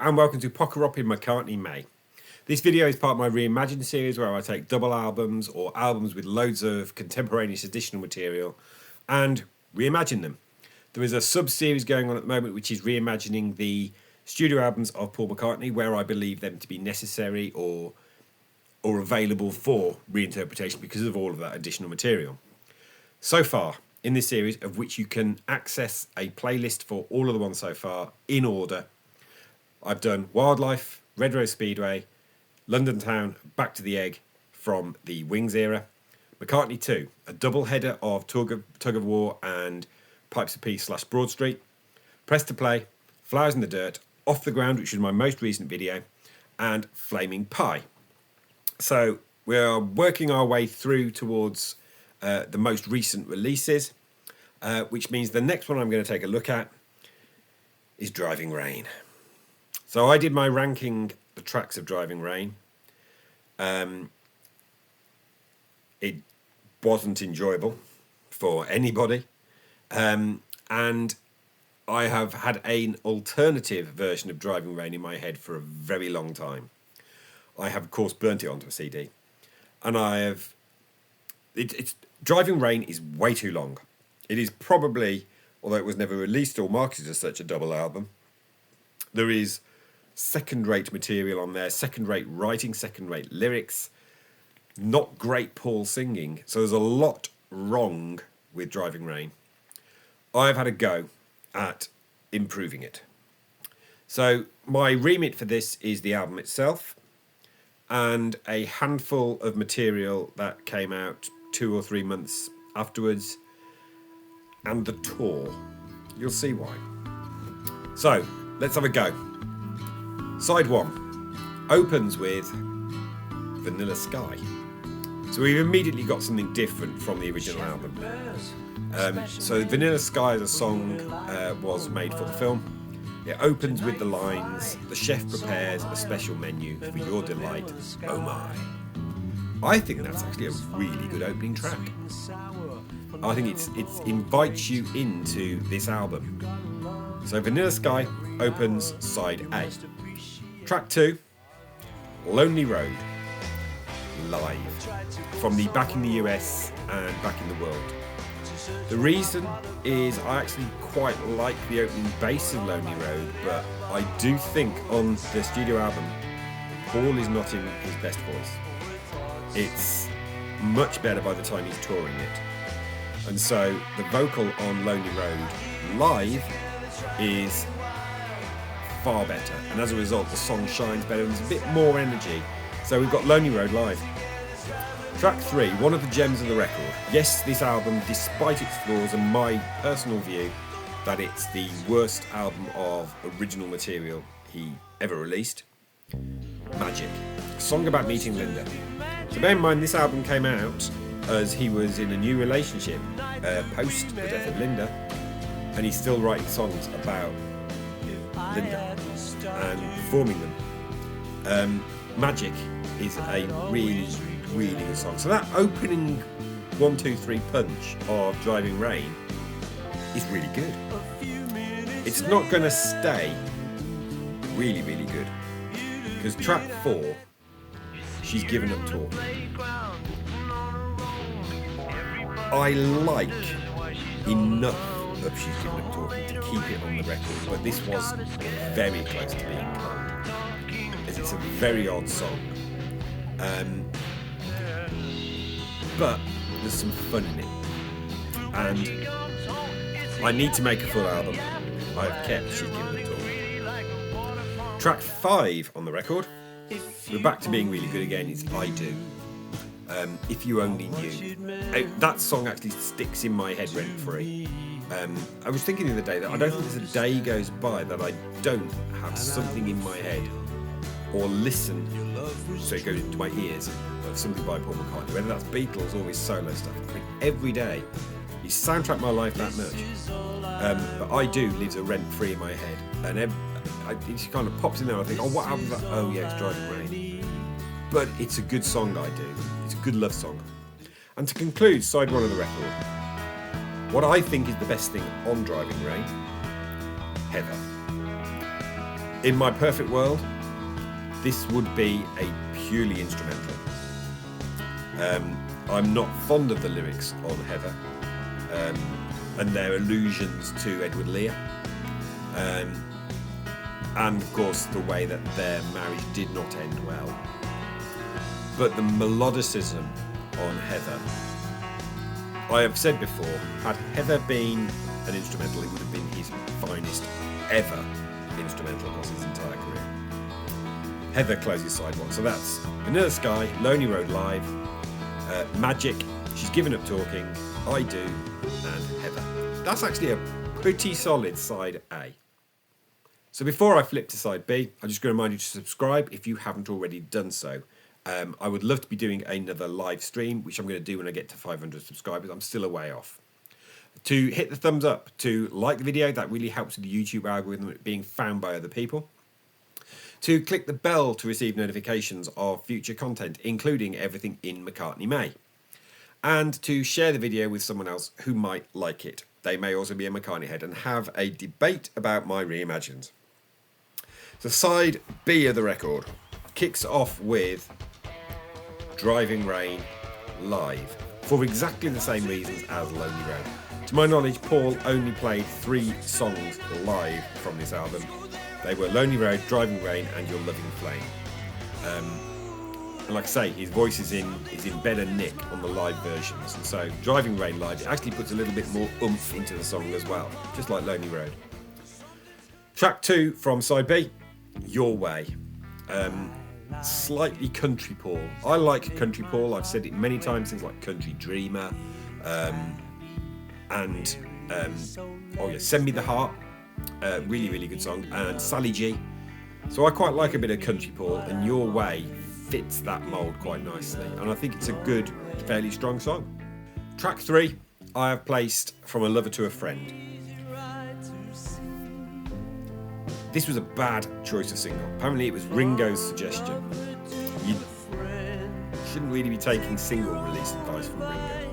and welcome to Pockenrop in McCartney May. This video is part of my ReImagined series where I take double albums or albums with loads of contemporaneous additional material and reimagine them. There is a sub-series going on at the moment which is reimagining the studio albums of Paul McCartney, where I believe them to be necessary or available for reinterpretation because of all of that additional material. So far in this series, of which you can access a playlist for all of the ones so far in order, I've done Wildlife, Red Rose Speedway, London Town, Back to the Egg from the Wings era, McCartney 2, a double header of Tug of War and Pipes of Peace / Broad Street, Press to Play, Flowers in the Dirt, Off the Ground, which is my most recent video, and Flaming Pie. So we're working our way through towards the most recent releases, which means the next one I'm going to take a look at is Driving Rain. So I did my ranking the tracks of Driving Rain. It wasn't enjoyable for anybody, and I have had an alternative version of Driving Rain in my head for a very long time. I have, of course, burnt it onto a CD, and it's Driving Rain is way too long. It is probably, although it was never released or marketed as such, a double album. There is second-rate material on there, second-rate writing, second-rate lyrics, not great Paul singing. So there's a lot wrong with Driving Rain. I've had a go at improving it. So my remit for this is the album itself and a handful of material that came out 2 or 3 months afterwards, and the tour. You'll see why. So let's have a go. Side 1 opens with Vanilla Sky. So we've immediately got something different from the original album. So Vanilla Sky as a song was made for the film. It opens with the lines, "The chef prepares a special menu for your delight, oh my." I think that's actually a really good opening track. I think it invites you into this album. So Vanilla Sky opens side A. Track 2, Lonely Road, live, from the Back in the US and Back in the World. The reason is I actually quite like the opening bass of Lonely Road, but I do think on the studio album, Paul is not in his best voice. It's much better by the time he's touring it. And so the vocal on Lonely Road live is far better. And as a result, the song shines better and there's a bit more energy. So we've got Lonely Road live. Track 3, one of the gems of the record. Yes, this album, despite its flaws and my personal view that it's the worst album of original material he ever released, Magic, a song about meeting Linda. So bear in mind, this album came out as he was in a new relationship post the death of Linda, and he's still writing songs about Linda and performing them. Magic is a really, really good song. So that opening 1, 2, 3 punch of Driving Rain is really good. It's not going to stay really, really good, because track 4, She's Given Up Talking, I like enough of She's Given Up Talking to keep it on the record, but this was very close to being culled, as it's a very odd song. But there's some fun in it, and I need to make a full album. I've kept She's Given Up Talking. Track 5 on the record, we're back to being really good again, it's I Do. If You Only Knew. That song actually sticks in my head rent free. I was thinking the other day that I don't think there's a day goes by that I don't have something in my head or listen, so it goes into my ears, of something by Paul McCartney, whether that's Beatles or his solo stuff. I think every day he soundtracked my life that much. But I Do lives a rent free in my head, and it just kind of pops in there and I think, oh, what album's that? Oh yeah, it's Driving Rain. But it's a good song, I Do. It's a good love song. And to conclude side 1 of the record, what I think is the best thing on Driving Rain, Heather. In my perfect world, this would be a purely instrumental. I'm not fond of the lyrics on Heather and their allusions to Edward Lear. And of course the way that their marriage did not end well. But the melodicism on Heather, I have said before, had Heather been an instrumental, it would have been his finest ever instrumental across his entire career. Heather closes side one, so that's Vanilla Sky, Lonely Road Live, Magic, She's Given Up Talking, I Do, and Heather. That's actually a pretty solid side A. So before I flip to side B, I'm just going to remind you to subscribe if you haven't already done so. I would love to be doing another live stream, which I'm going to do when I get to 500 subscribers. I'm still a way off. To hit the thumbs up, to like the video, that really helps with the YouTube algorithm being found by other people. To click the bell to receive notifications of future content, including everything in McCartney May. And to share the video with someone else who might like it. They may also be a McCartney head and have a debate about my ReImagined. So side B of the record kicks off with Driving Rain live for exactly the same reasons as Lonely Road. To my knowledge, Paul only played 3 songs live from this album. They were Lonely Road, Driving Rain and Your Loving Flame. And like I say, his voice is in better nick on the live versions, and so Driving Rain live, it actually puts a little bit more oomph into the song as well, just like Lonely Road. Track 2 from side B, Your Way. Slightly country Paul. I like country Paul. I've said it many times, things like Country Dreamer, Send Me the Heart, really, really good song, and Sally G. So I quite like a bit of country Paul, and Your Way fits that mould quite nicely, and I think it's a good, fairly strong song. Track 3, I have placed From a Lover to a Friend. This was a bad choice of single. Apparently it was Ringo's suggestion. You shouldn't really be taking single release advice from Ringo.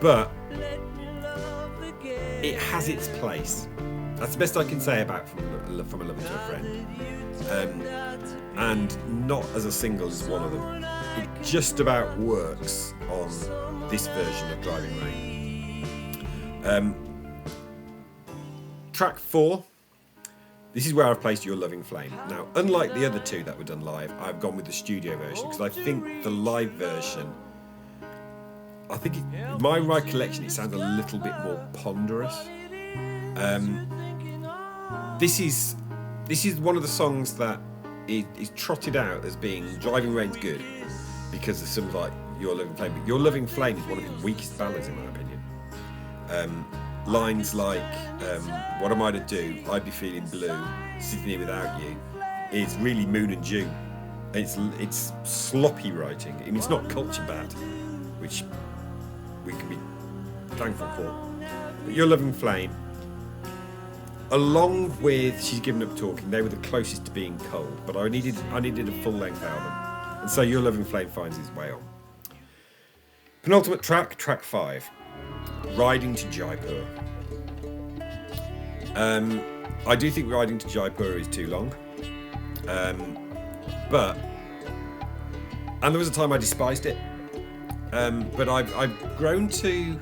But it has its place. That's the best I can say about From a Lover to a Friend. And not as a single is one of them. It just about works on this version of Driving Rain. Track 4. This is where I've placed Your Loving Flame. Now, unlike the other 2 that were done live, I've gone with the studio version because I think the live version, in my recollection, it sounds a little bit more ponderous. This is one of the songs that is trotted out as being Driving Rain's good because of something like Your Loving Flame. But Your Loving Flame is one of his weakest ballads, in my opinion. Lines like, what am I to do? I'd be feeling blue, sitting here without you, is really Moon and June. It's sloppy writing. I mean, it's not culture bad, which we can be thankful for. But Your Loving Flame, along with She's Given Up Talking, they were the closest to being cold, but I needed a full-length album, and so Your Loving Flame finds its way on. Penultimate track, track 5. Riding to Jaipur. I do think Riding to Jaipur is too long, but there was a time I despised it, but I've grown to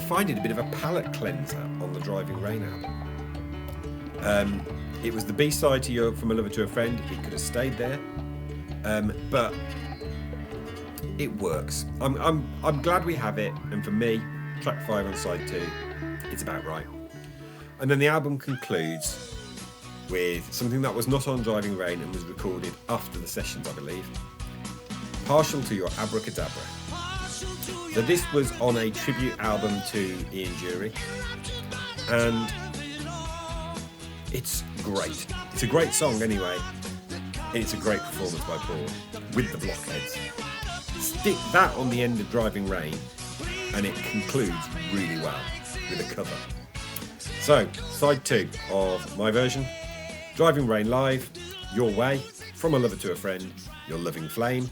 find it a bit of a palate cleanser on the Driving Rain album. It was the B-side to From a Lover to a Friend. It could have stayed there, but it works. I'm glad we have it, and for me, track 5 on side 2, it's about right. And then the album concludes with something that was not on Driving Rain and was recorded after the sessions, I believe. Partial to Your Abracadabra. So this was on a tribute album to Ian Dury, and it's great. It's a great song anyway, and it's a great performance by Paul with the Blockheads. Stick that on the end of Driving Rain and it concludes really well with a cover. So, side 2 of my version, Driving Rain live, Your Way, From a Lover to a Friend, Your Loving Flame,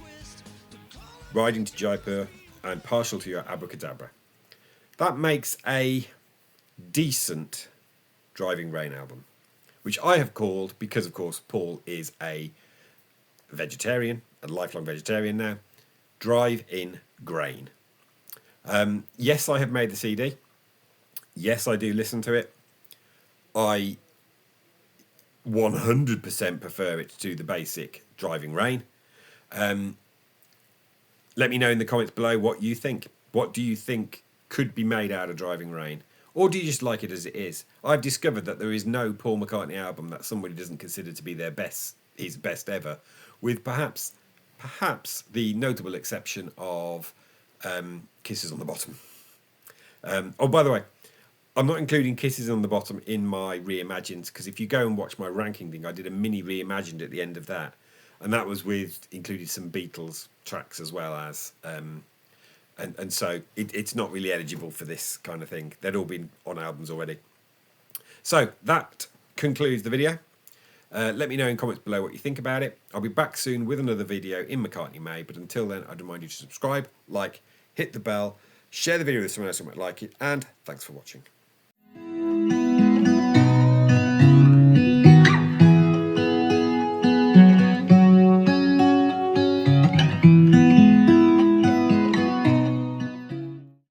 Riding to Jaipur, and Partial to Your Abracadabra. That makes a decent Driving Rain album. which I have called, because of course Paul is a vegetarian, a lifelong vegetarian now, Drive in Grain. Yes, I have made the CD. Yes, I do listen to it. I 100% prefer it to the basic Driving Rain. Let me know in the comments below what you think. What do you think could be made out of Driving Rain? Or do you just like it as it is? I've discovered that there is no Paul McCartney album that somebody doesn't consider to be his best ever, with perhaps the notable exception of Kisses on the Bottom. Oh, by the way, I'm not including Kisses on the Bottom in my ReImagined, because if you go and watch my ranking thing, I did a mini ReImagined at the end of that, and that was included some Beatles tracks as well as, and so it's not really eligible for this kind of thing. They'd all been on albums already. So that concludes the video. Let me know in comments below what you think about it. I'll be back soon with another video in McCartney May, but until then, I'd remind you to subscribe, like, hit the bell, share the video with someone else who might like it, and thanks for watching.